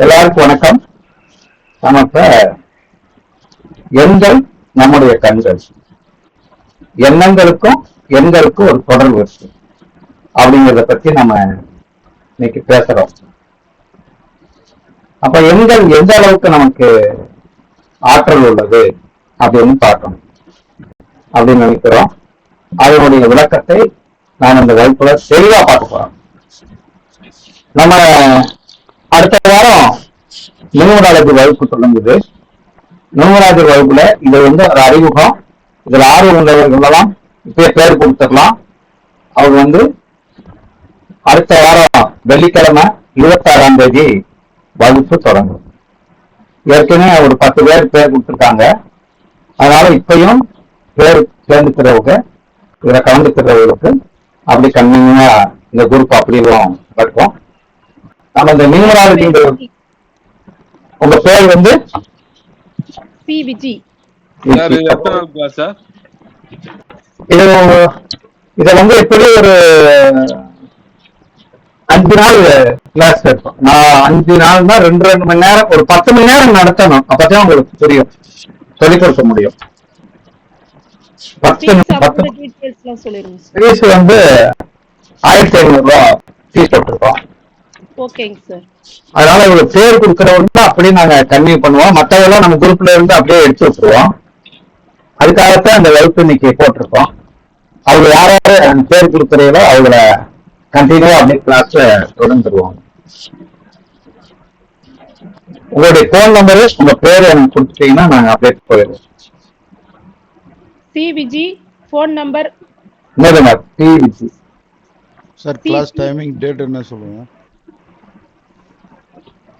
எல்லாருக்கும் வணக்கம். நமக்கு எண்கள் நம்முடைய கண்கள், எண்ணங்களுக்கும் எண்களுக்கும் ஒரு தொடர்பு இருக்கு அப்படிங்கிறத பத்தி நம்ம இன்னைக்கு பேசுறோம். அப்ப எண்கள் எந்த அளவுக்கு நமக்கு ஆற்றல் உள்ளது அப்படின்னு பார்க்கணும் அப்படின்னு நினைக்கிறோம். அதனுடைய விளக்கத்தை நான் இந்த வகுப்புல தெளிவா பார்க்க போறோம். நம்ம அடுத்த வாரம் நியூமராலஜி வகுப்பு தொடங்குது. நியூமராலஜி வகுப்புல இது ஒரு அறிமுகம். இதுல ஆர்வம் உள்ளவர்களெல்லாம் இப்பயே பேர் கொடுத்துடலாம். அவங்க அடுத்த வாரம் வெள்ளிக்கிழமை 26ஆம் தேதி வகுப்பு தொடங்கும். ஏற்கனவே ஒரு 10 பேர் கொடுத்துருக்காங்க. அதனால இப்பயும் பேர் சேர்ந்துக்கிறவங்க, இதுல கலந்துக்கிறவங்களுக்கு அப்படி கண்டினியூவா இந்த குரூப் அப்படியும் நடக்கும். நம்ம இந்த நியூமராலஜி, உங்க பேர் சி விஜி. இத எப்படி ஒரு 5 நாள் கிளாஸ் இருக்கும். நான் 5 நாள்னா 2 மணி நேரம், ஒரு 10 மணி நேரம் நடத்தணும். அப்பதான் உங்களுக்கு புரியும், சொல்லிக் கொடுக்க முடியும். ஃபீஸ் 1500 ரூபா ஃபீஸ் போட்டிருக்கோம். அதனால இவ்வளவு பேர் கொடுக்கறவங்க அப்படியே நாங்க கன்டினியூ பண்ணுவோம். மற்றவெல்லாம் நம்ம குரூப்ல இருந்து அப்படியே எடுத்து வச்சிருவோம். அதுக்காகத்தான் அந்த வகுப்பு இன்னைக்கு போட்டிருக்கோம். அவங்க யாராவது அந்த பேர் கொடுக்கறீங்களோ அவங்கள கண்டினியூவா அப்படியே கிளாஸ்ல தொடர்ந்துருவோம். உங்களுடைய போன் நம்பரு, உங்க பேரு எனக்கு கொடுத்துட்டீங்கன்னா நாங்க அப்டேட் போயிடுவோம். சி விஜி போன் நம்பர் என்னதுங்க? C Viji sir. Class timing date என்ன சொல்லுங்க?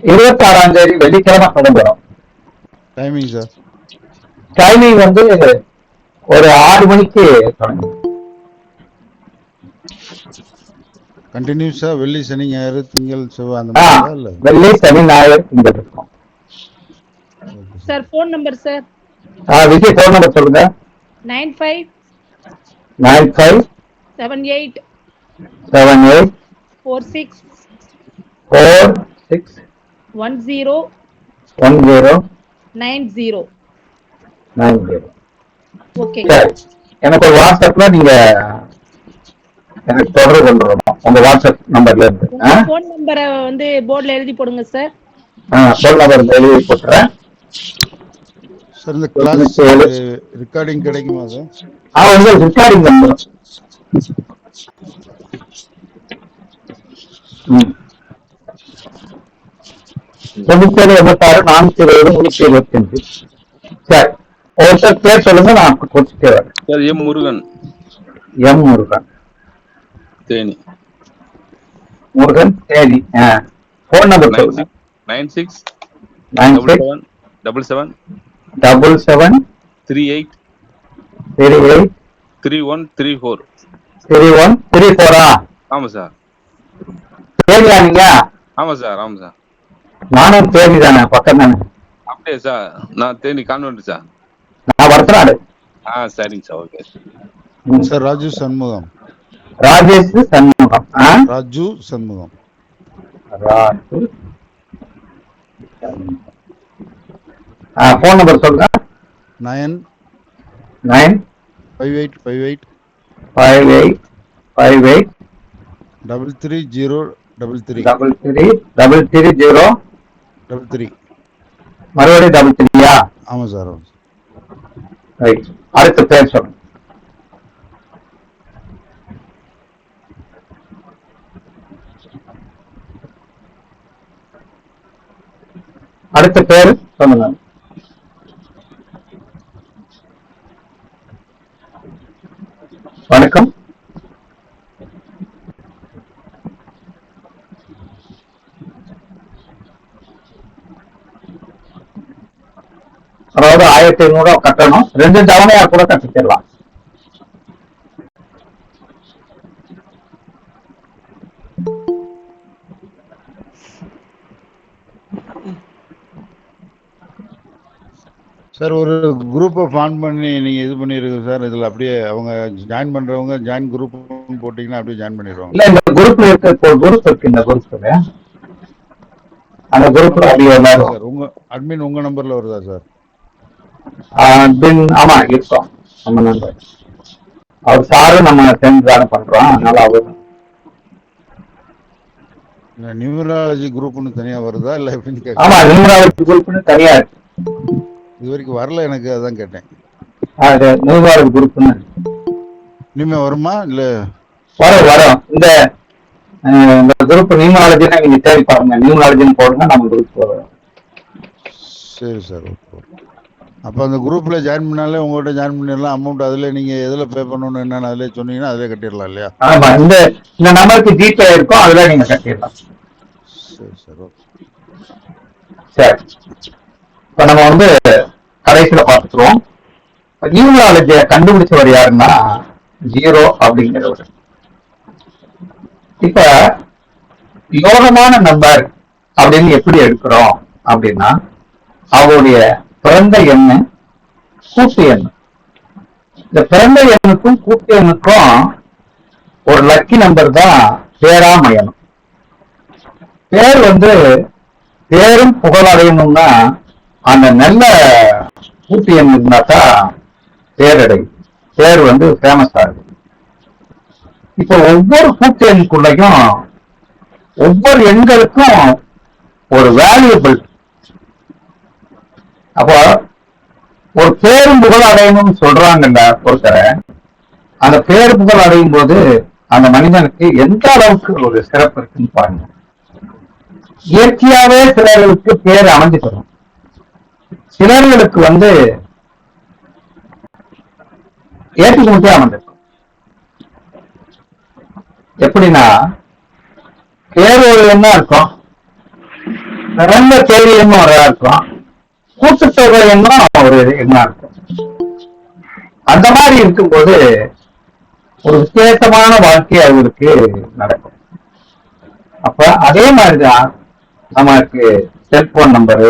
26ஆம் தேதி வெள்ளிக்கிழமை தொடங்குறோம். Timing sir? டைமிங் ஒரு 6 மணிக்கு தொடங்கும். கண்டினியூஸா வெள்ளி சனி ஞாயிறு திங்கள் செவ்வாய் அந்த மாதிரி இல்ல? வெள்ளி சனி ஞாயிறு திங்கள் இருக்கும் sir. Phone number sir? Vijay phone number சொல்லுங்க. 95 95 78 78 46 46 10 10 90 90. ஓகே. எனக்கு ஒரு வாட்ஸ்அப்ல நீங்க எனக்கு தொடர்பு கொண்டுறோம். உங்க வாட்ஸ்அப் நம்பர்ல இருந்து போன் நம்பரை போர்ட்ல எழுதி போடுங்க சார். போன் நம்பர் எழுதி போட்டுறேன் சார். இந்த கிளாஸ் ரெக்கார்டிங் கிடைக்குமா சார்? ரெக்கார்டிங் நம்பர் 9786 420 சரி, ஒருத்தர் பேர் சொல்லுங்க, நான் கொடுத்துட்டே வரேன். Sir M Murugan. M Murugan Theni. Murugan Theni. Phone number சொல்லுங்க. 96 97 77 77 38 38 3134. 3134. ஆமா சார். தேனியா நீங்க? ஆமா சார், ஆமா சார். நானும் தேனி தானே, பக்கம் தானே. அப்படியே சார், நான் தேனி கான்வென்ட் சார். நான் வரத்தநாடு. சரிங்க sir, okay sir. Raju Shanmugam. Rajesh Shanmugam. Raju Shanmugam. Raju. Phone number சொல்லுங்க. 9 58 58 58 58 330 33 330 33. மறுபடியும் 33. ஆமா சார். ரைட். அடுத்த பேர் சொல்லுங்க. அடுத்த பேர் சொல்லுங்க. வணக்கம். அதாவது 1500 கட்டணும். 2 தவணையா கூட கட்டிக்கலாம். சார். ஒரு குரூப்பை ஃபார்ம் பண்ணி நீங்க இது பண்ணிருக்கு சார். இதுல அப்படியே அவங்க ஜாயின் பண்றவங்க ஜாயின் குரூப் போட்டீங்கன்னா அப்படியே ஜாயின் பண்ணிடுவாங்க. இல்ல, இந்த குரூப்ல இருக்க குரூப் இருக்கு. இந்த குரூப்ல அந்த குரூப்ல அப்படி எல்லாரும் சார் உங்க அட்மின் உங்க நம்பர்ல வருதா சார்? ஆமா இருக்கோம் நம்ம நம்பர். அவர் சாரு நம்ம சேர்ந்து தானே பண்றோம், அதனால அவர் நியூமராலஜி குரூப்னு தனியா வருதா இல்ல எப்படின்னு ஆமா கேட்கறேன். நியூமராலஜி குரூப்னு தனியா இருக்கு. இது வரைக்கும் வரல எனக்கு, அதான் கேட்டேன். அது நியூமராலஜி குரூப்னு இனிமே வருமா இல்ல? வரும். இந்த குரூப் நியூமராலஜினா நீங்க தேடி பாருங்க, நியூமராலஜின்னு போடுங்க, நம்ம குரூப் வரும். சரி சார், ஓகே. அப்போ அந்த குரூப்ல ஜாயின் பண்ணாலே உங்கள்கிட்ட ஜாயின் பண்ணிடலாம். அமௌண்ட் அதில் நீங்க எதுல பே பண்ணணும் என்னன்னு அதிலே சொன்னீங்கன்னா அதிலே கட்டிடலாம் இல்லையா? ஆமா, இந்த நம்பருக்கு ஜிபே இருக்கும், அதுல நீங்க கட்டிடலாம். சரி சார், ஓகே. சரி, இப்ப நம்ம வந்து கடைசியில பார்த்துக்கிறோம். நியூமராலஜியை கண்டுபிடிச்சவர் யாருன்னா ஜீரோ அப்படிங்கிறவர். இப்ப யோகமான நம்பர் அப்படின்னு எப்படி எடுக்கிறோம் அப்படின்னா, அவருடைய பிறந்த எண்ணு கூட்டு எண். இந்த பிறந்த எண்ணுக்கும் கூட்டு எண்ணுக்கும் ஒரு லக்கி நம்பர் தான் பேராமயணம். பேர் வந்து பேரும் புகழடையணும்னா அந்த நல்ல கூட்டு எண் இருந்தாதான் பேரடையும், பேர் வந்து ஃபேமஸ் ஆகுது. இப்ப ஒவ்வொரு கூட்டு எண்ணுக்குள்ளையும் ஒவ்வொரு எண்களுக்கும் ஒரு வேல்யூபிள். அப்போ ஒரு பேரும் புகழ் அடையணும்னு சொல்றாங்கல்ல ஒருத்தரை, அந்த பேரு புகழ் அடையும் போது அந்த மனிதனுக்கு எந்த அளவுக்கு ஒரு சிறப்பு இருக்குன்னு பாருங்க. இயற்கையாவே சிலர்களுக்கு பேர் அமைஞ்சுக்கணும், சிலர்களுக்கு வந்து ஏற்றுக்கொண்டே அமைஞ்சிருக்கும். எப்படின்னா பேர் ஒரு எண்ணா இருக்கும், பிறந்த தேதி எண்ணும் ஒரு இருக்கும், கூட்டுத்தொகை எண்ணும் ஒரு எண்ணா இருக்கும். அந்த மாதிரி இருக்கும்போது ஒரு விசேஷமான வாழ்க்கை அவருக்கு நடக்கும். அப்ப அதே மாதிரிதான் நமக்கு செல்போன் நம்பரு,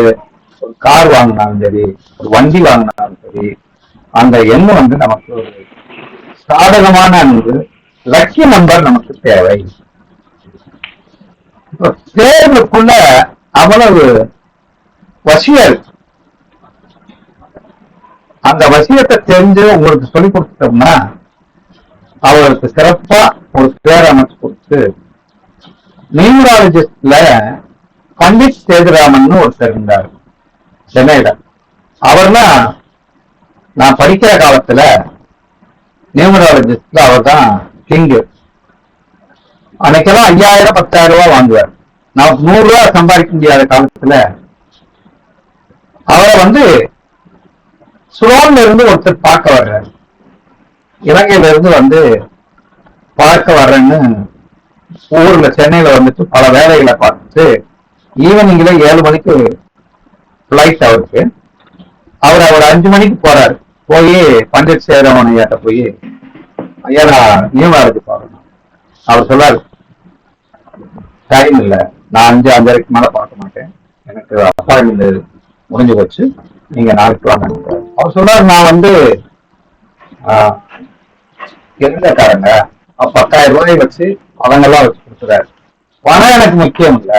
ஒரு கார் வாங்கினாலும் சரி, ஒரு வண்டி வாங்கினாலும் சரி, அந்த எண்ணம் வந்து நமக்கு ஒரு சாதகமான அன்பு லக்கி நம்பர் நமக்கு தேவை. இப்ப தேர்வுக்குள்ள அவ்வளவு வசியம் இருக்கு. அந்த வசியத்தை தெரிஞ்சு உங்களுக்கு சொல்லி கொடுத்துட்டோம்னா அவருக்கு சிறப்பா ஒரு பேர் அமைச்சு கொடுத்து, நியூமராலஜிஸ்ட்ல பண்டிட் சேதுராமன் ஒருத்தர் இருந்தார் சென்னையில. அவர்னா நான் படிக்கிற காலத்துல நியூமராலஜிஸ்ட்ல அவர் தான் கிங்கு. அன்னைக்கெல்லாம் 5000 10,000 ரூபாய் வாங்குவார். நான் 100 ரூபாய் சம்பாதிக்க முடியாத காலத்துல அவரை வந்து சுலோன்ல இருந்து ஒருத்தர் பார்க்க வர்றாரு, இலங்கையில இருந்து வந்து பார்க்க வர்றேன்னு ஊர்ல சென்னையில வந்துட்டு பல வேலைகளை பார்த்துட்டு ஈவினிங்ல 7 மணிக்கு பிளைட் அவருக்கு. அவர் 5 மணிக்கு போறாரு. போய் பண்டிட் சேதுராமன் ஐயாட்ட போய், ஐயா நான் நியூமராலஜி பார்க்கணும். அவர் சொல்றாரு, டைம் இல்ல, நான் 5:30க்கு மேல பார்க்க மாட்டேன், எனக்கு அப்பாயின்மெண்ட் முடிஞ்சு போச்சு, நீங்க நாளைக்கு வாங்க. அவர் சொல்றாரு, நான் வந்து எந்தக்காரங்க 10,000 ரூபாய் வச்சு அவங்கெல்லாம் வச்சு கொடுத்துறாரு. பணம் எனக்கு முக்கியம் இல்ல,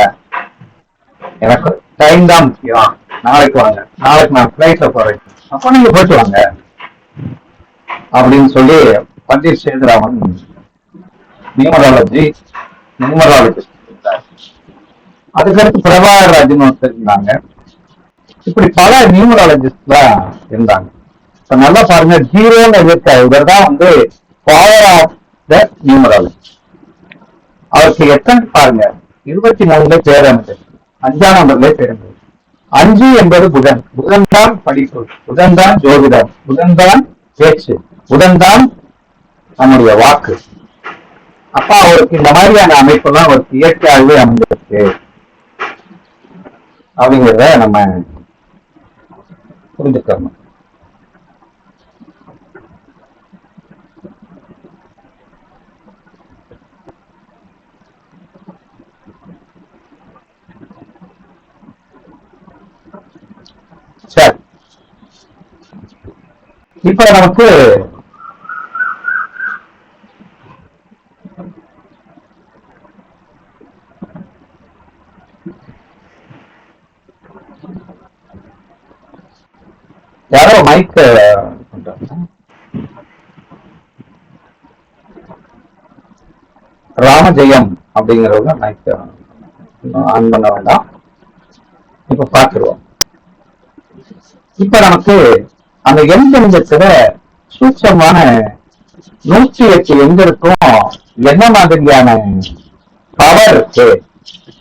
எனக்கு டைம் தான் முக்கியம், நாளைக்கு வாங்க, நாளைக்கு நான் பிளைட்ல போறேன், அப்ப நீங்க போயிட்டு வாங்க அப்படின்னு சொல்லி பண்டிட் சேதுராமன் நியூமராலஜிஸ்ட். அதுக்கடுத்து பிரபாகர் ராஜன் ஒருத்தர் இருந்தாங்க. இப்படி பல நியூமராலஜிஸ்ட்லாம் இருந்தாங்க. இப்ப நல்லா பாருங்க, ஜீரோன்னு இருக்க இவர் தான் வந்து ஃபாதர் ஆஃப் த நியூமராலஜி. அவருக்கு எத்தனை பாருங்க, 23 பேர் அமைந்தது, 5ஆம் நம்பர்ல பிறந்தது. 5 என்பது புதன். புதன் தான் படிப்பு, புதன் தான் ஜோதிடம், புதன் தான் பேச்சு, புதன் தான் நம்முடைய வாக்கு. அப்ப அவருக்கு இந்த மாதிரியான அமைப்பெல்லாம் அவருக்கு இயற்கையாகவே அமைந்திருக்கு அப்படிங்கிறத நம்ம புரிஞ்சுக்கணும். சரி, இப்ப நமக்கு யாரோ மைக் ராமஜெயம் அப்படிங்கிறவங்க மைக் ஆன் பண்ண வேண்டாம். இப்ப பார்த்துருவோம். இப்ப நமக்கு அந்த எண் கணிதத்துல சூட்சமான 108 எங்க இருக்கும், என்ன மாதிரியான பவர் இருக்கு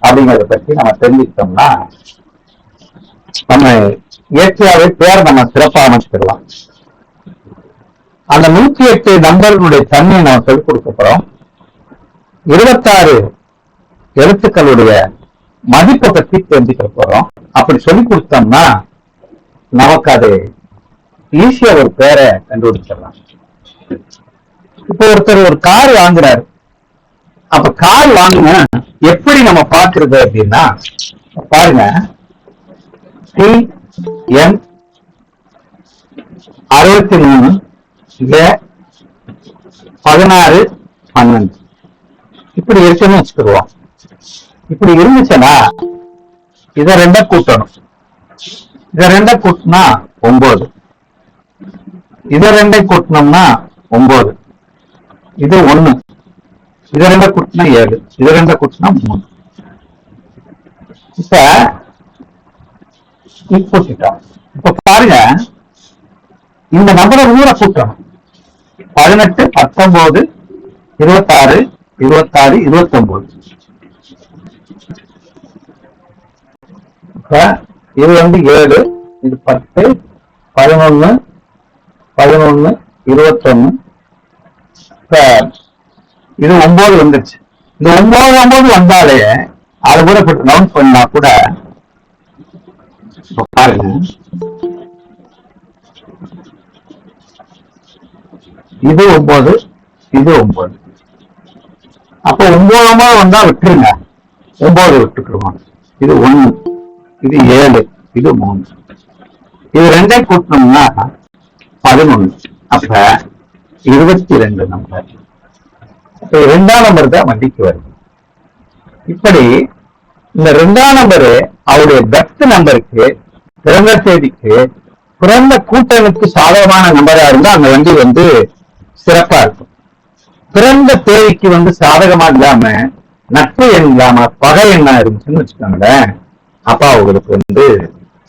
அப்படிங்கறத பத்தி நம்ம தெரிஞ்சுக்கிட்டோம்னா நம்ம இயற்கையாவே பேரை நம்ம சிறப்பா அமைச்சிடலாம். அந்த 108 நம்பர்களுடைய தன்மையை நம்ம சொல்லிக் கொடுக்க போறோம். 26 எழுத்துக்களுடைய மதிப்பை பத்தி தெரிஞ்சுக்க போறோம். அப்படி சொல்லி கொடுத்தோம்னா நமக்கு அது ஈஸியா ஒரு பேரை கண்டுபிடிச்சிடலாம். இப்போ ஒருத்தர் ஒரு கார் வாங்குறாரு. அப்ப கார் வாங்கினா எப்படி நம்ம பாக்குறது அப்படின்னா, பாருங்க, TN 63 16 12 இப்படி இருக்குன்னு வச்சுக்கிடுவோம். இப்படி இருந்துச்சுன்னா இத ரெண்ட கூட்டணும். இத ரெண்ட கூட்டினா 9, இத ரெண்டை கூட்டினோம்னா 9, இது 1, இத ரெண்ட கூட்டினா 7, இத ரெண்ட கூட்டினா 3. இப்ப கூட்டிட்டோம். இப்ப பாருங்க, இந்த நம்பரை ஊரை கூட்டணும். 18 19 26 26 29. இது 7, இது 10 11 11 21. இது 9 வந்துருச்சு. இந்த 9 வந்தாலே அது கூட ரவுண்ட் பண்ணா கூட பாருங்க, இது 9 இது 9. அப்ப 9 வந்தா விட்டுருங்க, 9 விட்டுக்குருவோம். இது 1, இது 7, இது 3. இது ரெண்டே கூட்டணும்னா 11. அப்ப 22 நம்பர். ரெண்டாம் நம்பர் தான் வண்டிக்கு வருது. இப்படி இந்த ரெண்டாம் நம்பரு அவருடைய பெஸ்ட் நம்பருக்கு, பிறந்த தேதிக்கு, பிறந்த கூட்டணுக்கு சாதகமான நம்பரா இருந்தா அந்த வண்டி சிறப்பா இருக்கும். பிறந்த தேதிக்கு சாதகமா இல்லாம, நட்பு எண் இல்லாம பகை எண்ணா இருந்துச்சுன்னு வச்சுக்கோங்களேன், அப்ப அவங்களுக்கு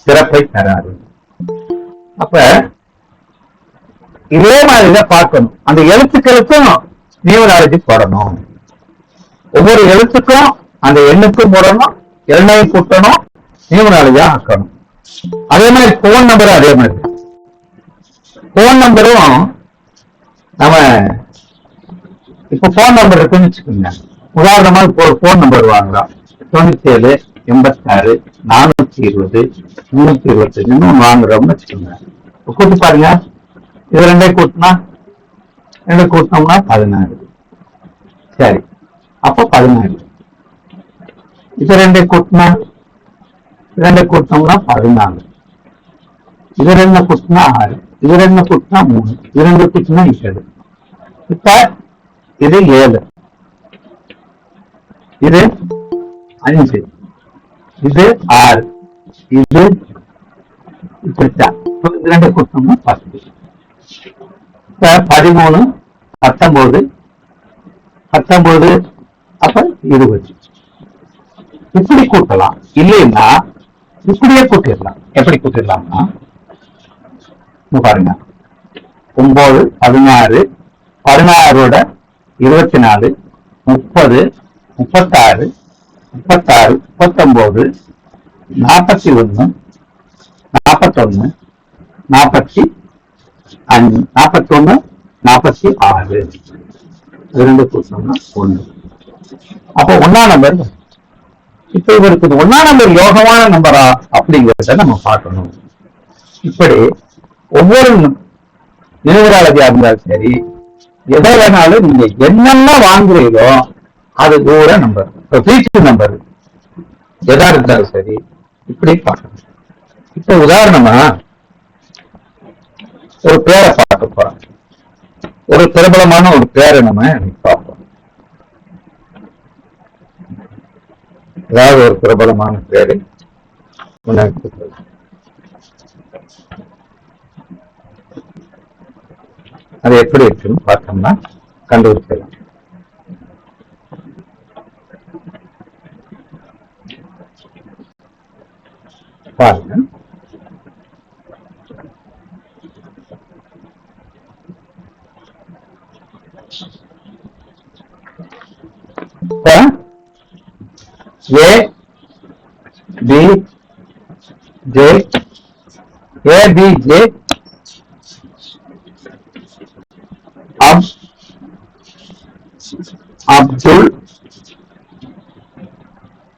சிறப்பை தராது. அப்ப இதே மாதிரிதான் பார்க்கணும். அந்த எழுத்துக்களுக்கும் நியூமராலஜி போடணும். ஒவ்வொரு எழுத்துக்கும் அந்த எண்ணுக்கும் போடணும், எண்ணையும் கூட்டணும், நியூமராலஜியா ஆக்கணும். அதே மாதிரி போன் நம்பரும் அதே மாதிரி. போன் நம்பரும் நம்ம இப்ப போன் நம்பர் இருக்குன்னு வச்சுக்கோங்க. உதாரணமா இப்போ ஒரு போன் நம்பர் வாங்கலாம், 97 86 420 325 வாங்குறோம்னு வச்சுக்கோங்க. கூட்டி பாருங்க, இது ரெண்டே கூட்டினா, ரெண்டு கூட்டினோம்னா 16. சரி, அப்ப 14. இது ரெண்டே கூட்டினா, ரெண்டு கூட்டினோம்னா 14. இது ரெண்டு கூட்டினா 6, இது ரெண்டு கூட்டினா 3, இது ரெண்டு கூட்டினா 7. இப்ப இது 7, இது 5, இது 6, இது இப்படித்தான். இது ரெண்டு கூட்டினோம்னா 10. 13 19 19 அப்ப 20. இப்படி கூட்டலாம். இல்லைன்னா இப்படியே கூட்டிடலாம். எப்படி கூட்டிடலாம்னா பாருங்க, 9 16 16ஓட 24 30 36 36 39 41 41 45 41 46. ரெண்டு கூட்டம்னா 1. அப்ப 1ஆம் நம்பர். இப்ப இவருக்கு 1ஆம் நம்பர் யோகமான நம்பரா அப்படிங்கிறத நம்ம பார்க்கணும். இப்படி ஒவ்வொரு நியூமராலஜியா இருந்தாலும் சரி, எதை வேணாலும் நீங்க என்னென்ன வாங்குறீங்களோ அது தூர நம்பர், வீட்டு நம்பர் எதா இருந்தாலும் சரி, இப்படி பார்க்கணும். இப்ப உதாரணமா ஒரு பேரை பார்க்க போறோம். ஒரு பிரபலமான ஒரு பேரை நம்ம பார்ப்போம். ஏதாவது ஒரு பிரபலமான பேரு அது எப்படி இருக்குன்னு பார்த்தோம்னா கண்டுபிடிச்சிடலாம். பாருங்க, A B J, APJ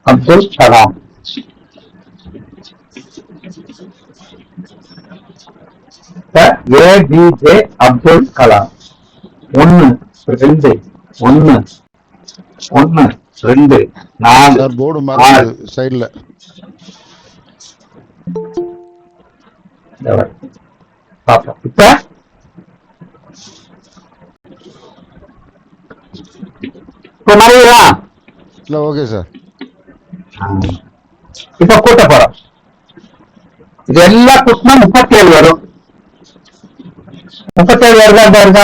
Abdul Kalam. APJ Abdul Kalam. 1 2 1 1 2 4 sir board mark சைடுல. பாப்போம். இப்ப மறைவா இல்ல, ஓகே சார். இப்ப கூட்ட போறோம். இது எல்லாம் கூட்டினா 37 வரும். 37 வருதா பாருங்க.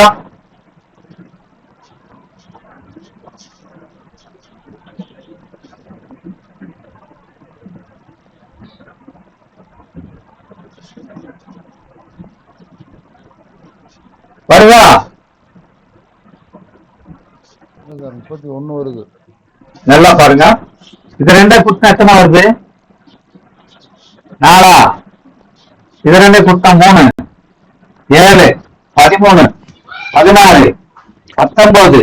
வருதா? 31 வருது. நல்லா பாருங்க. இது ரெண்டே கூட்டினா எத்தனை வருது? 4. இது ரெண்டே கூட்டினா 3 7 13 14 19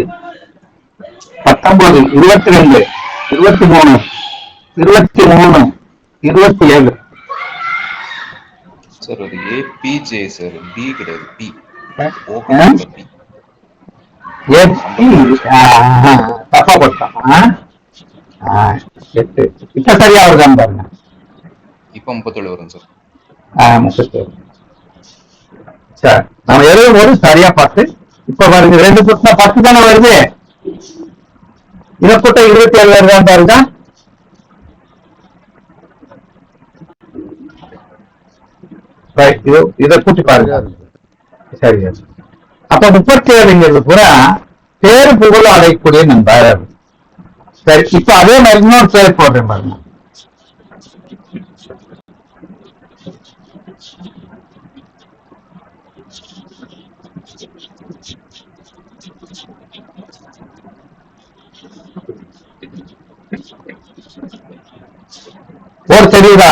19 22 23 23 27. சார் அது ஏபிஜே சார், பி கிடையாது, பி. தப்பா போட்டான். 8. இப்ப சரியா வருதான்னு பாருங்க. இப்ப 37 வரும் சார். 37. சரி, நம்ம எழுதும் போது சரியா பார்த்து. இப்ப பாருங்க, 2 கூட்டினா 10 தானே வருது. இதை கூட்ட 27 வருதான்னு பாருங்க. இதை கூட்டி பாருங்க. சரி, அப்ப 37ங்கிறது பூரா பேரு புகழ் அடையக்கூடிய நம்பர். சரி, இப்ப அதே மாதிரி இன்னொரு பேர் போடுறேன் பாருங்க. போர்டு தெரியுதா?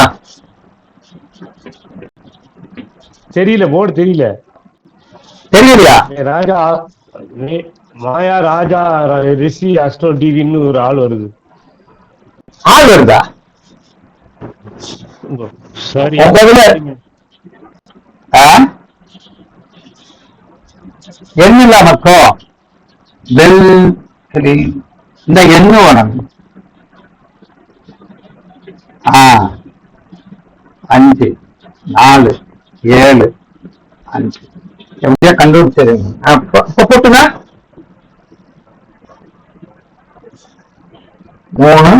தெரியல, போர்டு தெரியல. தெரியலையா? ராஜா மாயா ராஜா ரிஷி அஸ்ட்ரோ டிவின்னு ஒரு ஆள் வருது. ஆள் வருதா? சரி, என்ன இல்லாமக்கும் இந்த எண்ணு வேணும். 5 4 7 5 எப்படியா கண்டுபிடிச்சது. போட்டுங்க. 3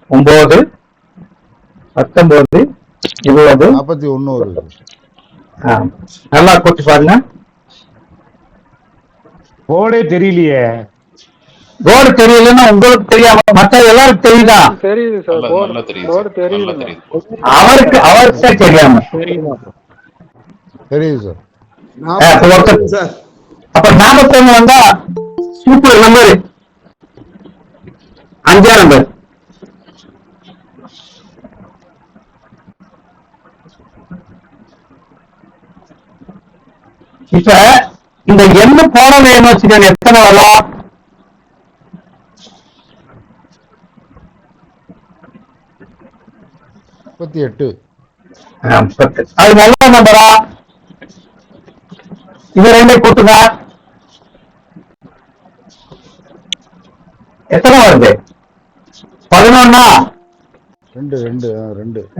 9 19 20 41 வருது. நல்லா கூட்டி பாருங்க. போர்டே தெரியலையே. போர்டு தெரியலன்னா உங்களுக்கு தெரியாம மற்ற எல்லாருக்கும் தெரியுதா? தெரியுது சார், நல்லா தெரியுது சார், நல்லா தெரியுது. அவருக்கு தெரியாம தெரியுது சார். அப்ப 41 வந்தா சூப்பர் நம்பர், 5ஆம் நம்பர். இப்ப இந்த எண்ணு போட வேணும் வச்சுக்கோங்க, எத்தனை வரும்? முப்பத்தி 8. அது நல்ல நம்பரா? இது 2 கூட்டுங்க, எத்தனை வருது? 11.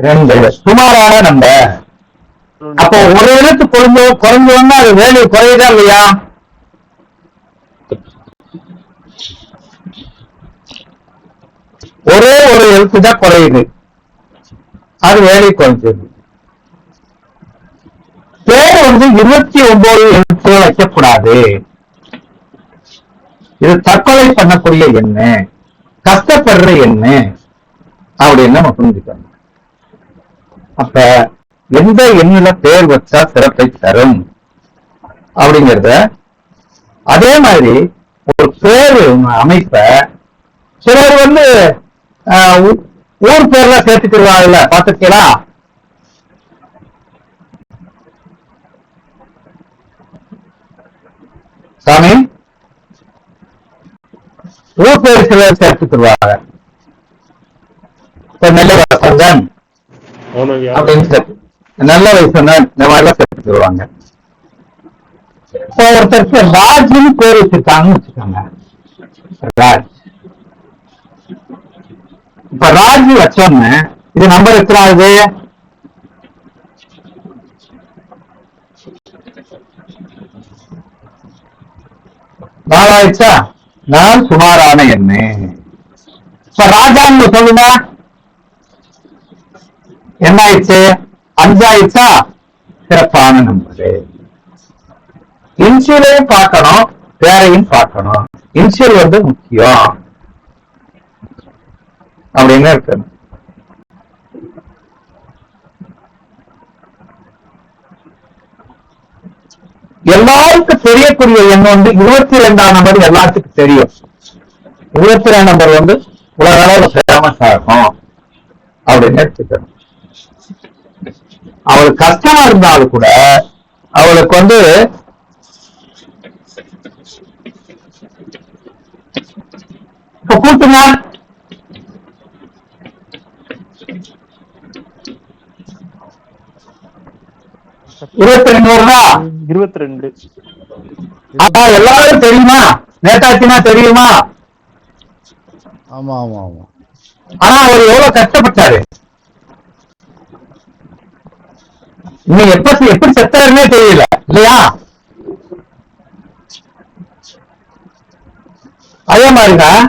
2 சுமாரான நம்பர். அப்போ ஒரு எழுத்து குறைஞ்சோன்னா அது வேல்யூ குறையுதா இல்லையா? ஒரே ஒரு எழுத்து தான் குறையுது, அது வேல்யூ குறைஞ்சது. பேர் வந்து 29 எழுத்து வைக்கக்கூடாது. இது தற்கொலை பண்ணக்கூடிய எண்ணு, கஷ்டப்படுற எண்ணு அப்படின்னு நம்ம புரிஞ்சுக்கணும். அப்ப எந்த எண்ணுல பேர் வச்சா சிறப்பை தரும் அப்படிங்கிறத, அதே மாதிரி ஒரு பேரு அமைப்ப சிலர் வந்து ஊர் பேர்ல சேர்த்துக்கிறாங்கல்ல, பாத்துருக்கீங்களா? சாமி, ஊர் பேர் சிலர் சேர்த்துக்கிறாங்க. இப்ப நெல்லை வசந்தன் அப்படின்னு நல்ல வயசுன்னு இந்த மாதிரிலாம் சேர்த்துக்கிறாங்க. ஒருத்தருக்கு ராஜ்னு பேர் வச்சிருக்காங்கன்னு வச்சுக்கோங்க. ராஜ். இப்ப ராஜ் வச்சோன்னு இது நம்பர் எத்தனை ஆகுது? நாலாயிடுச்சா? நான் சுமாரான எண்ணு. இப்ப ராஜான்னு சொல்லுங்க, என்ன ஆயிடுச்சு? 5 ஆயிடுச்சா? சிறப்பான நம்பரு. இன்சியலையும் பார்க்கணும், பேரையும் பார்க்கணும். இன்சியல் வந்து முக்கியம் அப்படின்னு இருக்கு. எல்லாருக்கும் தெரியக்கூடிய எண்ணம் வந்து 22ஆம் நம்பர் எல்லாத்துக்கும் தெரியும். 22ஆம் நம்பர் வந்து உலக அளவில் ஃபேமஸ் ஆகும் அப்படின்னு எடுத்துக்கணும். அவளுக்கு கஷ்டமா இருந்தாலும் கூட அவளுக்கு வந்து இப்ப கூட்டுங்க, இருபத்தி 22 எல்லாரும் தெரியுமா? நேதாஜினா தெரியுமா? ஆமா ஆமா ஆமா. ஆனா அவர் எவ்வளவு கஷ்டப்பட்டாரு. இன்னும் எப்படி செத்தாருன்னே தெரியல இல்லையா? அதே மாதிரிதான்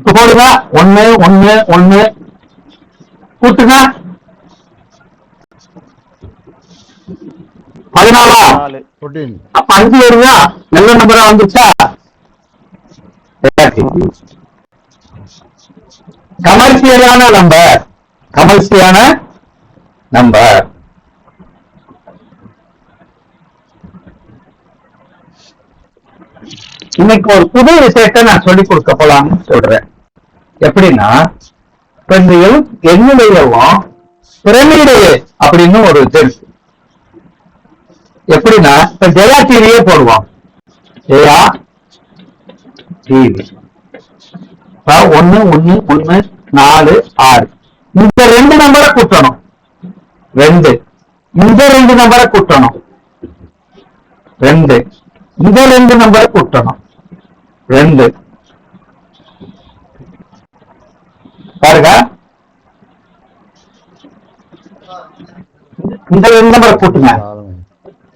போடுங்க. 1 1 1 கூட்டுங்க. 14. 14. அப்ப 5 வருதா? நல்ல நம்பரா வந்துச்சா? கமர்ஷியலான நம்பர், கமர்ஷியலான நம்பர். இன்னைக்கு ஒரு புது விஷயத்தை நான் சொல்லிக் கொடுக்க போலாம்னு சொல்றேன். எப்படின்னா, இப்ப இந்த எண்ணிலையும் பிரமிடு அப்படின்னு ஒரு இது இருக்கு. எப்படின்னா, இப்ப ஜெயா டிவியே போடுவோம். ஜெயா டிவி 1 1 1 4 6. இந்த 2 நம்பரை கூட்டணும். 2. இந்த 2 நம்பரை கூட்டணும். 2. இந்த 2 நம்பரை கூட்டணும். 2. பாருங்க, இந்த 2 நம்பரை கூட்டுங்க.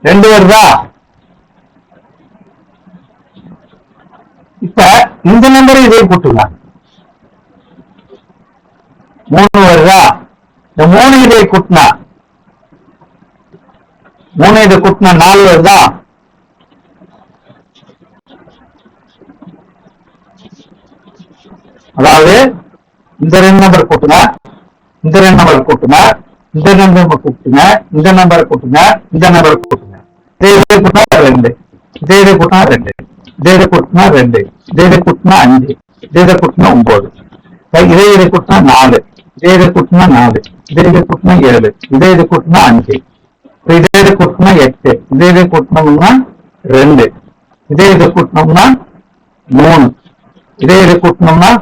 2 வருதா? இப்ப இந்த நம்பரை இதையும் கூட்டுங்க. 3 வருதா? இந்த 3 இதை கூட்டினா 3 இதை கூட்டினா 4 வருதா? அதாவது இந்த 2 நம்பர் கூட்டுங்க, இந்த 2 நம்பர் கூட்டுங்க, இந்த 2 நம்பர் கூட்டுங்க, இந்த நம்பரை கூட்டுங்க, இந்த நம்பரை கூட்டுங்க. இதை கூட்டினா 2, இதை கூட்டினா 2, இதை கூட்டினா 2, இதை கூட்டினா 5, இதை கூட்டினா 9, இதை கூட்டினா 4, இதை கூட்டினா 4, இதை கூட்டினா 7, இதை கூட்டினா 5, இதை கூட்டினா 8, இதை கூட்டினோம்னா 2, இதை கூட்டினோம்னா 3, இதை கூட்டினோம்னா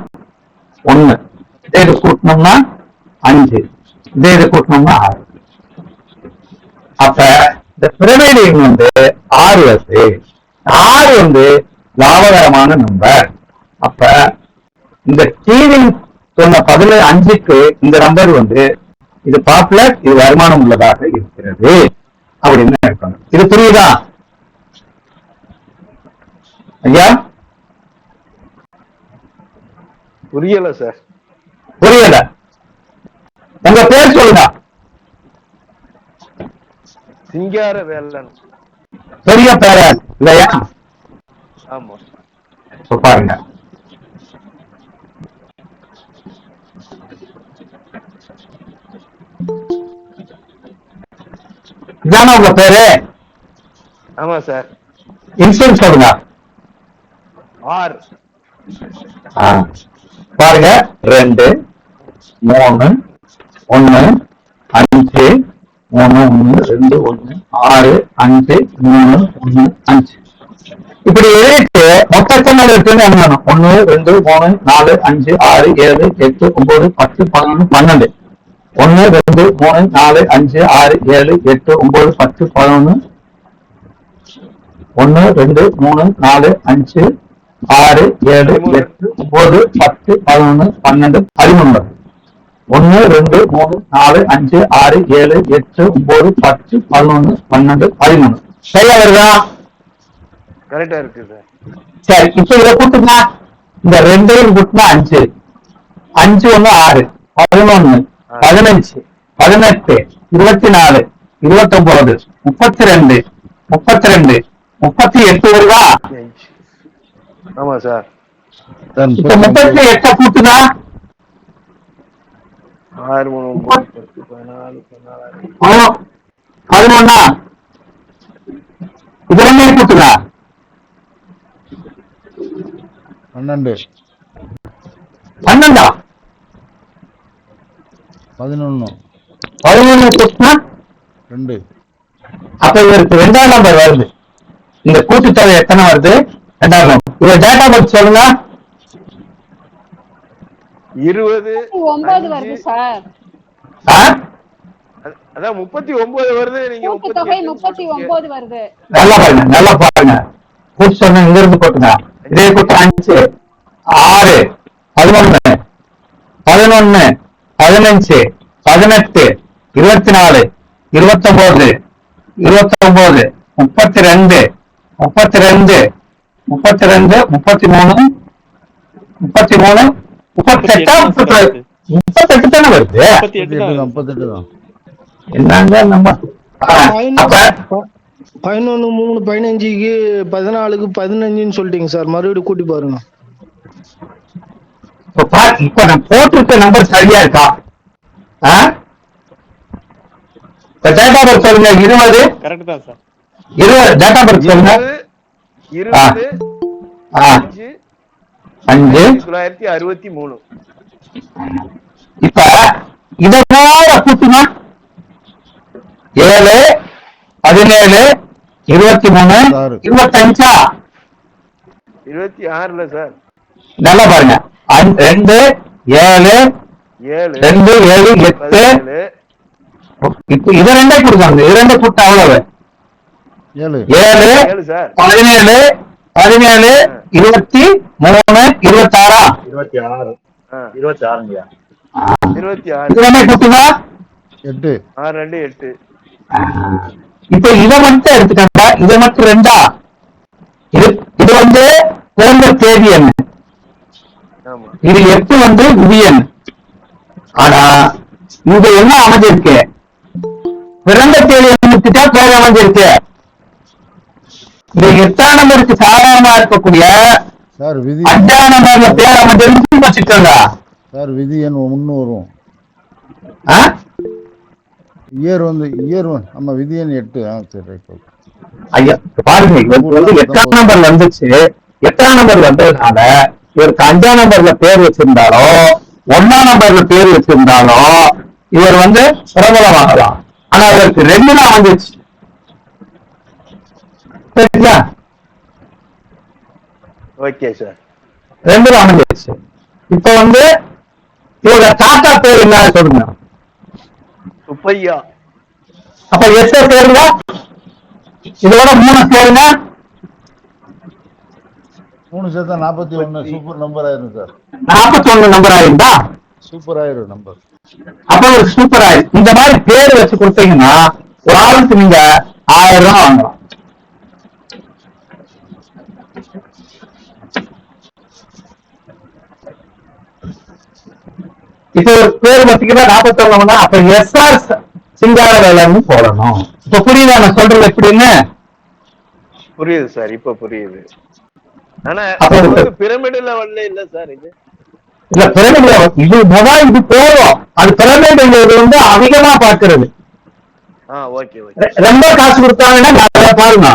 1, இதை கூட்டினோம்னா 5, இதை கூட்டினோம்னா 6. அப்ப இந்த பிரமிடு வந்து 6 வருது. 6 வந்து லாபகரமான நம்பர். அப்ப இந்த டிவி சொன்ன 15க்கு இந்த நம்பர் வந்து இது பாப்புலர், இது வருமானம் உள்ளதாக இருக்கிறது அப்படின்னு இருக்கணும். இது புரியுதா ஐயா? புரியல சார். புரியல. உங்க பேர் சொல்லுங்க. சிங்கார வேலன். பெரிய பேரன் இல்லையா? ஆமா. பாருங்க. இதான உங்க பேரு? ஆமா சார். இன்சூரன்ஸ் சொல்லுங்க. ஆர். பாருங்க 2 3 1 5 3 1 2 1 6 5 3 1 5 இப்படி எழுதிட்டு மொத்த எத்தனை இருக்குன்னு எண்ணணும். 1 2 3 4 5 6 7 8 9 10 11 12. 1 2 3 4 5 6 7 8 9 10 11. 1 2 3 4 5 6 7 8 9 10 11 12 13. 1 2 3 4 5 6 7 8 9 10 11 12 13. சரியா வருதா? கரெக்டா இருக்கு சார். சரி, இப்ப இதை கூட்டுங்க. இந்த 2 கூட்டினா 5 5 1 6 11 15 18 24 29 32 32 38 வருதா? ஆமா சார். இப்ப 38 கூட்டுனா 6 3 9 10 14 14 11 இது ரெண்டே கூட்டுங்க 12 12 11 11 கூட்டினா 2. அப்ப இவருக்கு 2ஆம் நம்பர் வருது. இந்த கூட்டுத்தொகை எத்தனை வருது? 2ஆம் நம்பர். இவர் டேட்டா பர்த் சொல்லுங்க. 20 9 வருது சார். அதான் 39 வருது. நீங்க கூட்டுத்தொகை 39 வருது. நல்லா பாருங்க, நல்லா பாருங்க. கூட்டு சொன்ன இங்க இருந்து போட்டுங்க. இதே கூட்டு 5 6 11 11 15 18 24 29 29 32 32 32 33 33 38 தானே வருது. 38 தான். என்னங்க நம்ம 11 3 15க்கு 14க்கு 15ன்னு சொல்லிட்டீங்க சார். மறுபடியும் கூட்டி பாருங்க. இப்ப நான் போட்டிருக்க நம்பர் சரியா இருக்கா? டேட்டா பர்த் சொல்லுங்க. 20 கரெக்ட் தான் சார். 20 டேட்டா பர்த் சொல்லுங்க. 20 5 1963. இப்ப இதோட கூட்டுனா 7 17 23 25 26 சார். நல்லா பாருங்க. 2 7 2 7 8. இப்ப இது ரெண்டே கொடுத்தாங்க. இது ரெண்டே கூட்டம் அவ்வளவு 7 17 17 23 26 26 இது ரெண்டே கூட்டுனா 8 6 2 8. இப்ப இதை மட்டும் எடுத்துக்கா. இதை மட்டும் 2ஆ? இது வந்து பிறந்த தேதி என்ன? இது 8 வந்து விதியன். ஆனா இது என்ன அமைஞ்சிருக்கு? பிறந்த தேதி அமைச்சுட்டா பேர் அமைஞ்சிருக்கு. இந்த 8ஆம் நம்பருக்கு சாதாரணமா இருக்கக்கூடிய 5ஆம் நம்பர்ல பேர் அமைஞ்சிருந்து வச்சுக்கோங்க சார். விதி எண் 1 வரும். இயர் வந்து நம்ம விதி எண் 8. சரி ரைட். ஐயா பாருங்க, இவருக்கு வந்து 8ஆம் நம்பர் வந்துச்சு. 8ஆம் நம்பர் வந்ததுனால இவருக்கு 5ஆம் நம்பர்ல பேர் வச்சிருந்தாலோ 1ஆம் நம்பர்ல பேர் வச்சிருந்தாலோ இவர் வந்து பிரபலமாகலாம். ஆனா இவருக்கு 2 தான் வந்துச்சு. சரிங்களா? Okay sir. 2 தான் வந்துச்சு. இப்ப வந்து இவரோட தாத்தா பேர் என்ன சொல்லுங்க. சுப்பையா. அப்ப 8 சேருங்க. இதோட 3 சேருங்க. 3 சேர்த்தா 41. சூப்பர் நம்பர் ஆயிரும் சார். 41 நம்பர் ஆயிருந்தா சூப்பர் ஆயிரும் நம்பர். அப்ப ஒரு சூப்பர் ஆயிரும். இந்த மாதிரி பேர் வச்சு கொடுத்தீங்கன்னா ஒரு ஆளுக்கு நீங்க 1000 ரூபாய் வாங்கலாம். இப்ப ஒரு பேர் பார்த்தீங்கன்னா 41 அப்ப எஸ்ஆர் சிங்காரவேலன்னு போடணும். இப்ப புரியுதா நான் சொல்றது எப்படின்னு? புரியுது சார், இப்ப புரியுது. ஆனா பிரமிடு லெவல்ல இல்ல சார் இது. இல்ல பிரமிடு இது மொபைல் இது போதும். அது பிரமிடு வந்து அதிகமா பாக்குறது. Okay okay. ரொம்ப காசு கொடுத்தாங்கன்னா பாருங்க.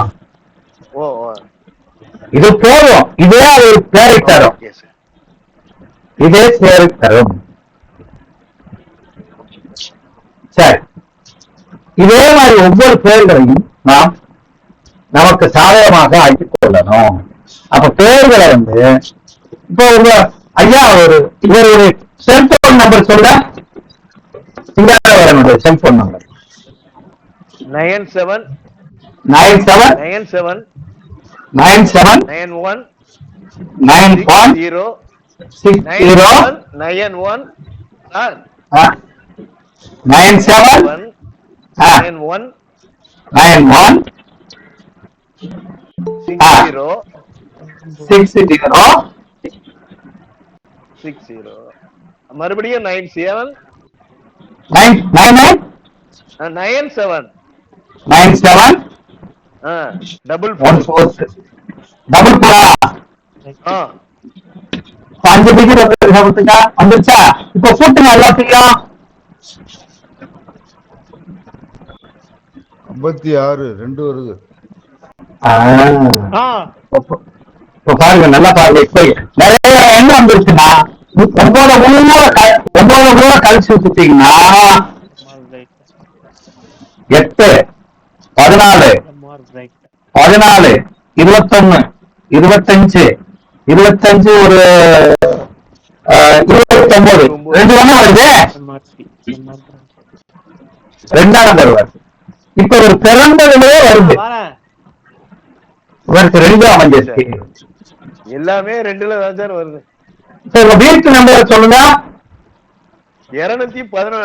ஓ இது போதும். இதே ஒரு பேரை தரும். இதே பேரை தரும். சரி, இதே மாதிரி ஒவ்வொரு பேர்களையும் நாம் நமக்கு சாதகமாக ஆக்கிக் கொள்ளணும். அப்ப பேர்களை வந்து இப்போ உங்க ஐயா இவருடைய செல்போன் நம்பர் சொல்ல, சிங்காரவேலனுடைய செல்போன் நம்பர் 97 97 97 97 91 91 60 91 97 91 91 60 மறுபடியும் 97 97 டபுள் 14 5 டிகிரி வந்துருச்சா? இப்ப கூட்டுங்க எல்லாத்தையும். 56 2 வருது. இப்ப பாருங்க, நல்லா பாருங்க. இப்ப நிறைய என்ன வந்துருச்சுன்னா 9 கழிச்சு வச்சுட்டீங்கன்னா 8 14 14 21 25 25 ஒரு 29 2 வருது. 2ஆம் நம்பர் வருது. இப்ப ஒரு பிறந்ததுலே வருது. இவருக்கு 2 அமைஞ்சிருக்கு. எல்லாமே 2ல தான் சார் வருது. உங்க வீட்டு நம்பர் சொல்லுங்க. 211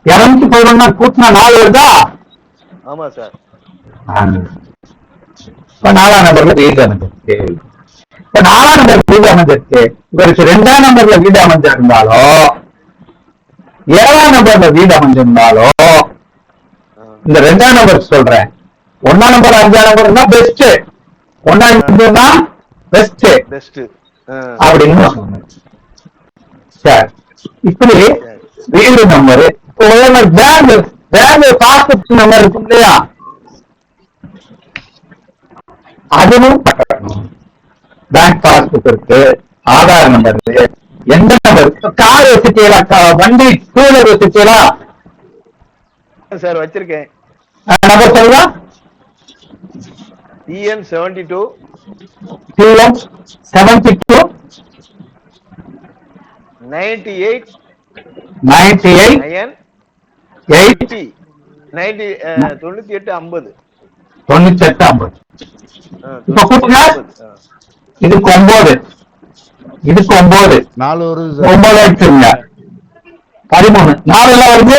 211 கூட்டினா 4 வருதா? ஆமா சார். இப்ப 4ஆம் நம்பர்ல வீடு அமைஞ்சிருக்கு. இப்ப 4ஆம் நம்பர் வீடு அமைஞ்சிருக்கு. இவருக்கு 2ஆம் நம்பர்ல வீடு அமைஞ்சிருந்தாலோ 7ஆம் நம்பர்ல வீடு அமைஞ்சிருந்தாலோ இந்த 2ஆம் நம்பர் சொல்றேன். 1ஆம் நம்பர் 5ஆம் நம்பர்னா பெஸ்ட். 1ஆம் நம்பர்னா பெஸ்ட் அப்படின்னு சொன்னேன். சரி, இப்படி வீடு நம்பரு பேங்க் பாஸ்புக் நம்பர் இருக்கும் இல்லையா, அதுவும் கட்டணும். பேங்க் பாஸ்புக் இருக்கு, ஆதார் நம்பர் இருக்கு, எந்த நம்பர். கார் வச்சுட்டீங்களா, வண்டி டூ வீலர் வச்சுட்டீங்களா? சார் வச்சிருக்கேன். நம்பர் சொல்லுங்க. TN 72 98 98 98 50 இப்ப கூட்டுங்க. இதுக்கு 9 4 வருது. 9 ஆயிடுச்சுங்க. 13 4 எல்லாம் வருது.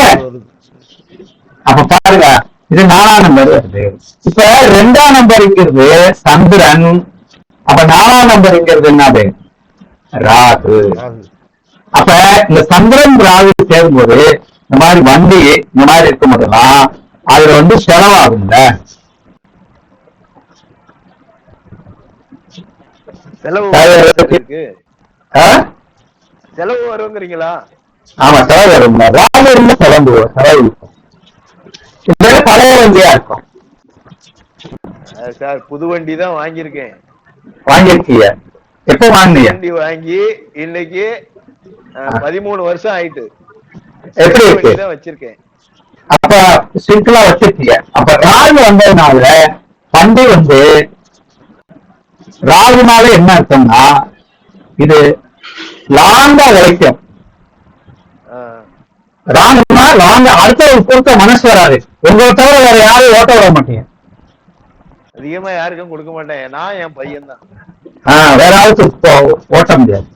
அப்ப பாருங்க, இது 4ஆம் நம்பர் வருது. இப்ப 2ஆம் நம்பர்ங்கிறது சந்திரன். அப்ப 4ஆம் நம்பர்ங்கிறது என்னது? ராகு. அப்ப இந்த சந்திரன் ராகு சேரும்போது இந்த மாதிரி வண்டி இந்த மாதிரி இருக்கும் போதெல்லாம் அதுல வந்து செலவாகுங்க. செலவு வருங்கிறீங்களா? ஆமா, செலவு வருங்க. ராகு இருந்தா செலவு பழைய வண்டியா இருக்கும். சார் புது வண்டி தான் வாங்கியிருக்கேன். வாங்கிருக்கீங்க? எப்ப வாங்கினீங்க? வண்டி வாங்கி இன்னைக்கு 13 வருஷம் ஆயிட்டு. எப்படி இருக்கு? தான் வச்சிருக்கேன். அப்ப சிம்பிளா வச்சிருக்கீங்க. அப்ப ராகு வந்ததுனால வண்டி வந்து ராகுனால என்ன அர்த்தம்னா இது லாங்கா உழைக்கும். ராகுனா லாங்கா அடுத்தவங்க கொடுக்க மனசு வராது. உங்களை தவிர வேற யாரும் ஓட்ட விட மாட்டீங்க. அதிகமா யாருக்கும் கொடுக்க மாட்டேன். நான் என் பையன் தான். வேற ஆளுக்கு ஓட்ட முடியாது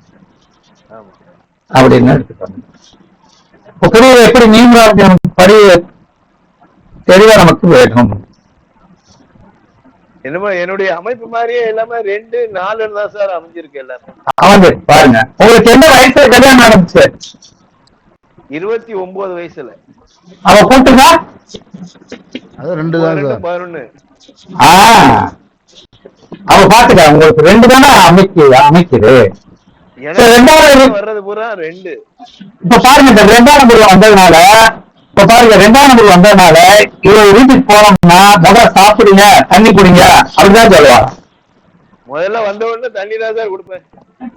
அப்படின்னு எடுத்துக்கோங்க. புரியுது எப்படி? நீங்க படி தெளிவா நமக்கு வேணும். என்னமோ என்னுடைய அமைப்பு மாதிரியே எல்லாமே 2, 4 தான் சார் அமைஞ்சிருக்கு எல்லாமே. அவங்க பாருங்க, உங்களுக்கு என்ன வயசுல கல்யாணம் நடந்துச்சு? 29 வயசுல. அவ கூட்டுங்க அது 2 தான் சார். 11. அவ பாத்துக்க, உங்களுக்கு 2 தானே அமைக்குது. எனக்கு வர்றது பூரா 2. இப்ப பாருங்க, இந்த 2ஆம் நம்பர் வந்ததுனால இவங்க வீட்டுக்கு போனோம்னா முதல்ல சாப்பிடுங்க, தண்ணி குடிங்க அப்படிதான் சொல்லுவா. முதல்ல வந்த உடனே தண்ணி தான் சார் கொடுப்பேன்.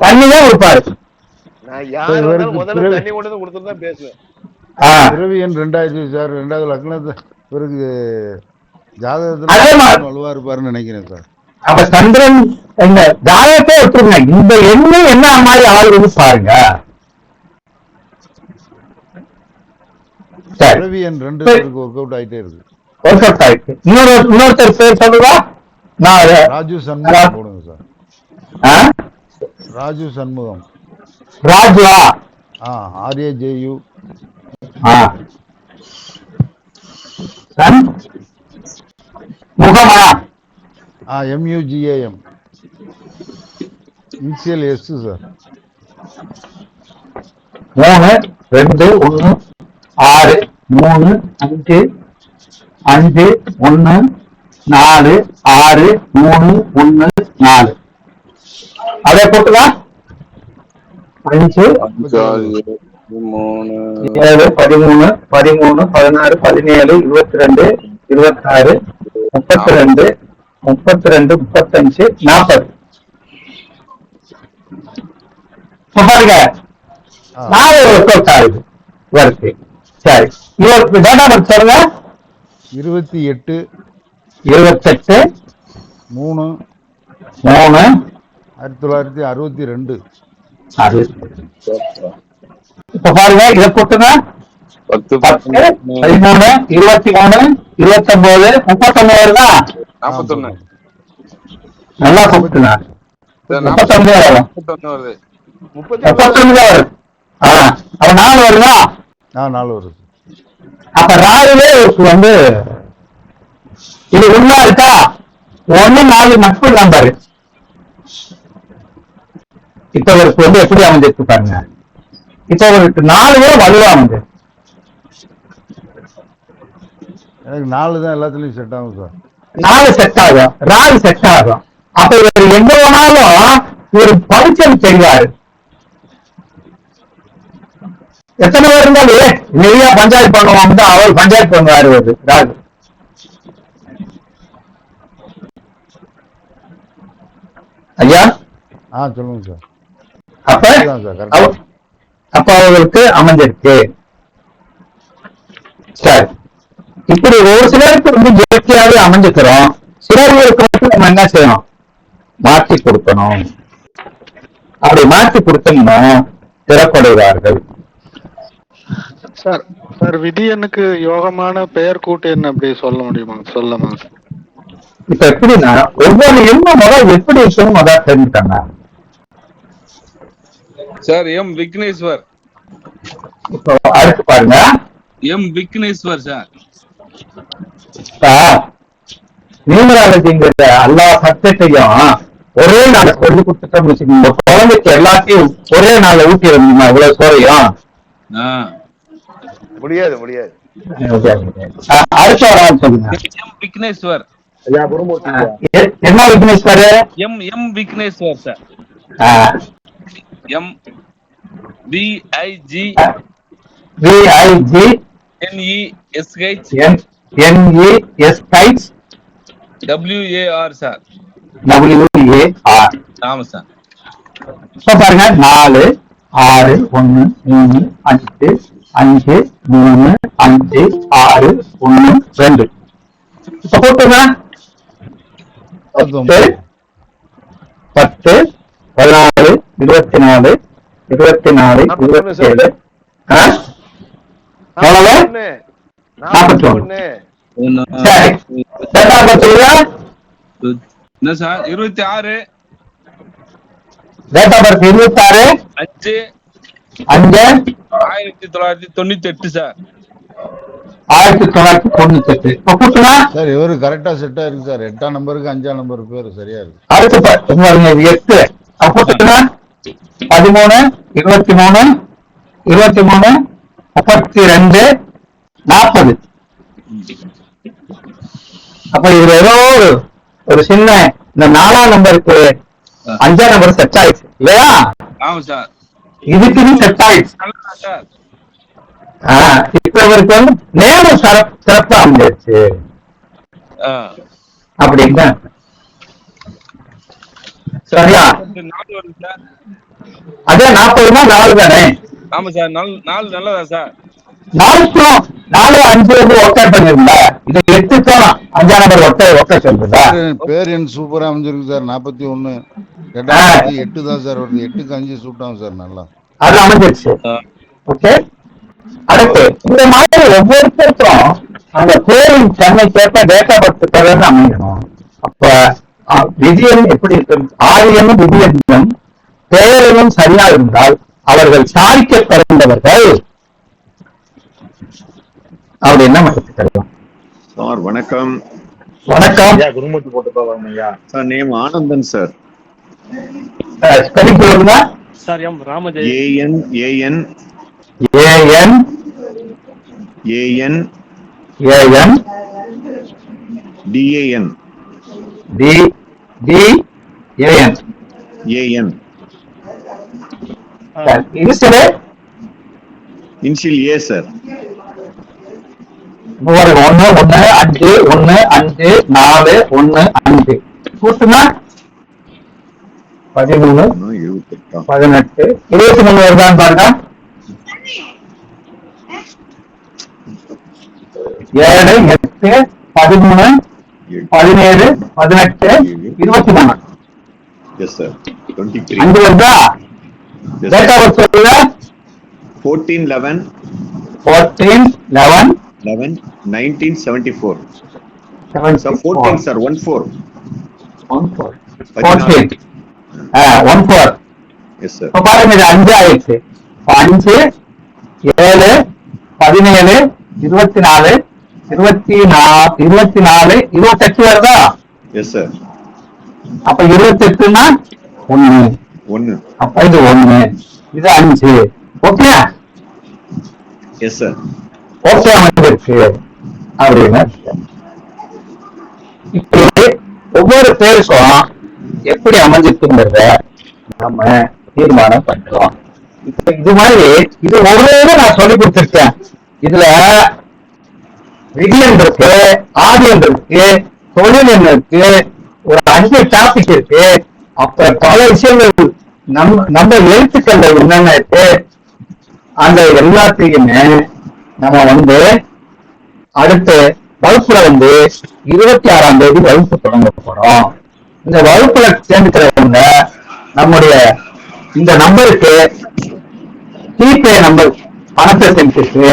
தண்ணி தான் கொடுப்பாரு. நான் யாரு வந்தாலும் முதல்ல தண்ணி கொண்டு வந்து கொடுத்துட்டு தான் பேசுவேன். பிறவி எண் 2 சார். 2வது லக்னத்தை பிறகு ஜாதகத்துல வலுவா இருப்பாருன்னு நினைக்கிறேன் சார். அப்ப சந்திரன் இந்த ஜாதகத்தை வச்சிருங்க, இந்த எண்ணம் என்ன மாதிரி ஆளுன்னு பாருங்க. பிறவி எண் 2 ஒர்க் அவுட் ஆயிட்டே இருக்கு. ஒர்க் அவுட் ஆயிருக்கு. இன்னொருத்தர் பேர் சொல்லுவா. ராஜு சண்முகம் போடுங்க சார். ராஜு சண்முகம். ராஜுவா? RAJU. முகமா? MUGAM. Initial S sir. 3, 2, 1, 6, 3, 5, 5, 1, 4, 6, 3, 1, 4. அதே போட்டுதான் 5, 7, 13, 13, 16, 17, 22, 26, 32, 32, 35, 40. பாருங்க, 4 ஒர்க் அவுட் ஆகுது வருது. சரி, இவருக்கு டேட்டா பர்த் சொல்லுங்க. 28 3 1962. இப்ப பாருங்க, இதை போட்டுங்க. 10, 13, 23, 29, 39 வருதா? 41. நல்லா கூப்பிட்டுங்க. 39 வரும். 39 வரும். அப்ப 4 வருதா? 4 வருது. அப்ப ராகுவே வந்து இது ஒண்ணா இருக்கா? 1, 4 நட்பு நம்பர். இப்ப இவருக்கு வந்து எப்படி அமைஞ்சிருக்கு பாருங்க. இப்ப இவருக்கு 4 வலுவா அமைஞ்சு. எனக்கு 4 தான் எல்லாத்துலயும் செட் ஆகும் சார். 4 செட் ஆகும், ராகு செட் ஆகும். அப்ப இவர் எங்க போனாலும் ஒரு பரிச்சல் செய்வாரு. எத்தனை பேர் இருந்தாலும் நிறைய பஞ்சாயத்து பண்ணுவாங்க, அவர் பஞ்சாயத்து பண்ணுவாரு ராகு. ஐயா சொல்லுங்க சார். அப்ப அவங்களுக்கு அமைஞ்சிருக்கு. சரி, இப்படி ஒரு சிலருக்கு வந்து இயற்கையாவே அமைஞ்சுக்கிறோம். சிலர்களுக்கு மட்டும் நம்ம என்ன செய்யணும்? மாற்றி கொடுக்கணும். அப்படி மாற்றி கொடுத்தோம்னா திறப்படைவார்கள். சார் சார் விதியனுக்கு யோகமான பெயர் கூட்டு என்ன அப்படி சொல்ல முடியுமா? சொல்லமா? இப்ப எப்படின்னா ஒவ்வொரு எண்ணம் முதல் எப்படி இருக்கணும் முதல் தெரிஞ்சுட்டாங்க சார். எம் விக்னேஸ்வர். இப்போ அடுத்து பாருங்க, எம் விக்னேஸ்வர் சார். நியூமராலஜிங்கிற எல்லா சப்ஜெக்டையும் ஒரே நாள் சொல்லி கொடுத்துட்டோம்னு வச்சுக்கோங்க. குழந்தைக்கு எல்லாத்தையும் ஒரே நாள்ல ஊட்டி முடியுமா? இவ்வளவு சோறையும் முடியாது. அடுத்த வாரம் சொல்லுங்க. எம் விக்னேஸ்வர். என்ன Vigneshwar? M Vigneshwar sir. M VIG NESH WAR sir. WAR. ஆமா சார். இப்ப பாருங்க, 4, 6, 1, 3, 5, 5, 3, 5, 6, 1, 2. இப்ப போட்டுங்க. 10, 10, 14, 24, 24, 27. எவ்வளவு? 41. சரி, என்ன sir? 26. Date of birth 26 5 1998 sir. 1998. இப்ப கூட்டுனா சார் இவரு கரெக்டா செட்டா இருக்கு சார். 8ஆம் நம்பருக்கு 5ஆம் நம்பர் பேரு சரியா இருக்கு. அடுத்து பாருங்க, இது 8. அப்ப கூட்டுனா 13, 23, 23, 32, 40. அப்ப இதுல ஏதோ ஒரு சின்ன இந்த 4ஆம் நம்பருக்கு 5ஆம் நம்பர் செட் ஆயிடுச்சு இல்லையா? ஆமா சார். இதுக்கு செட் ஆயிடுச்சு. சார் இப்ப இவருக்கு வந்து நேரம் சிறப்பா அமைஞ்சிருச்சு அப்படின்னா சரியா? அதே 40 4 தானே? ஆமா சார். நாலு நல்லதா சார்? 4 5 வந்து ஒர்க் அவுட் பண்ணிருந்தா இது 8 போலாம். 5ஆம் நம்பர் ஒர்க் சொல்லுதா? பேர் என் சூப்பரா அமைஞ்சிருக்கு சார். 41 8 தான் சார் வருது. 8க்கு 5 சூட்டாகும் சார். நல்லா அது அமைஞ்சிருச்சு. ஓகே. அடுத்து இந்த மாதிரி ஒவ்வொருத்தருக்கும் அந்த பேரின் தன்மை கேட்ட டேட்டா பர்த் கலர் அமையணும். அப்ப விதியம் எப்படி இருக்கு? ஆரியனும் விதியம் பெயரும் சரியா இருந்தால் அவர்கள் சாய்க்க பிறந்தவர்கள் அப்படின்னு நமக்கு தெரியும். சார் வணக்கம். வணக்கம். குருமூர்த்தி போட்டு போவாங்க ஐயா. Sir name Anandan sir. Spelling சொல்லுங்க sir. M Ramajaya. AN AN AN AN AN DAN DDAN AN initial initial A sir. 1 1 5 1 5 4 1 5 கூட்டுனா 13 18 23 வருதான்னு பாருங்க. 7 8 13 17 18 23. Yes sir. 23 5 வருதா? டேட்டா பர்த் சொல்லுங்க. 14 11 1974. Sir 14 sir. 14 yes sir. இப்ப பாருங்க, இது 5 ஆயிடுச்சு. 5 7 17 24 24 28 வருதா? Yes sir. அப்ப 28ன்னா 1. அப்ப இது 1, இது 5. ஓகே. Yes sir. ஓகே அமைஞ்சிருக்கு அப்படின்னு. இப்படி ஒவ்வொரு பேருக்கும் எப்படி அமைஞ்சிருக்குங்கிறத நம்ம தீர்மானம் பண்றோம். இப்ப இது மாதிரி இது ஒவ்வொரு நான் சொல்லி கொடுத்திருக்கேன். இதுல விதியம் இருக்கு, ஆதியம் இருக்கு, தொழில் இருக்கு, ஒரு 5 டாபிக் இருக்கு. அப்ப பல விஷயங்கள் நம்ம எழுத்துக்கள் என்னென்ன இருக்கு அந்த எல்லாத்தையுமே நம்ம வந்து அடுத்த வகுப்புல வந்து 26ஆம் தேதி வகுப்பு தொடங்க போறோம். இந்த வகுப்புல சேர்ந்துக்கிறவங்க நம்முடைய இந்த நம்பருக்கு ஜிபே நம்பர் பணத்தை செலுத்திட்டு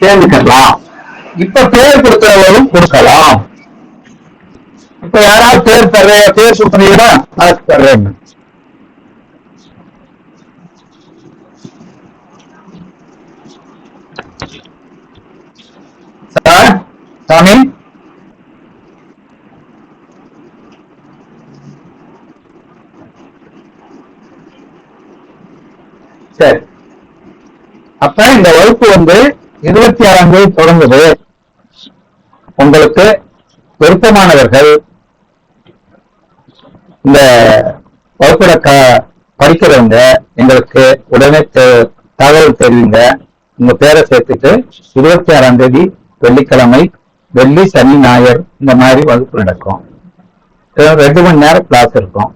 சேர்ந்துக்கலாம். இப்ப பேர் கொடுக்கிறவங்களும் கொடுக்கலாம். இப்ப யாராவது பேர் சுட்டுறீங்கன்னா அதுக்கு தர்றேன். சார் சாமி சரி. அப்ப இந்த வகுப்பு வந்து 26ஆம் தேதி தொடங்குது. உங்களுக்கு விருப்பமானவர்கள் இந்த வகுப்புல படிக்கிறவங்க எங்களுக்கு உடனே தகவல் தெரிவிங்க. உங்க பேரை சேர்த்துட்டு 26ஆம் தேதி வெள்ளிக்கிழமை, வெள்ளி சனி ஞாயிறு இந்த மாதிரி வகுப்பு நடக்கும். 2 மணி நேரம் கிளாஸ் இருக்கும்.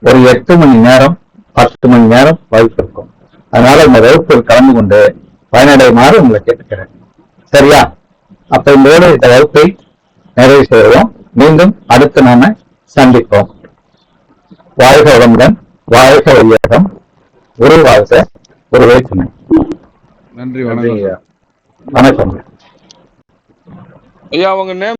ஒரு 8 மணி நேரம் 10 மணி நேரம் வகுப்பு இருக்கும். அதனால இந்த வகுப்பில் கலந்து கொண்டு பயனடையுமாறு உங்களை கேட்டுக்கிறேன். சரியா? அப்ப இந்த வகுப்பை நிறைவு செய்வோம். மீண்டும் அடுத்து நாம சந்திப்போம். வாழ்க வளமுடன், வாழ்க வையகம், ஒரு வாழ்க, ஒரு வேற்றுமை. நன்றி. வணக்கம். வணக்கம் ஐயா. அவங்க நேம்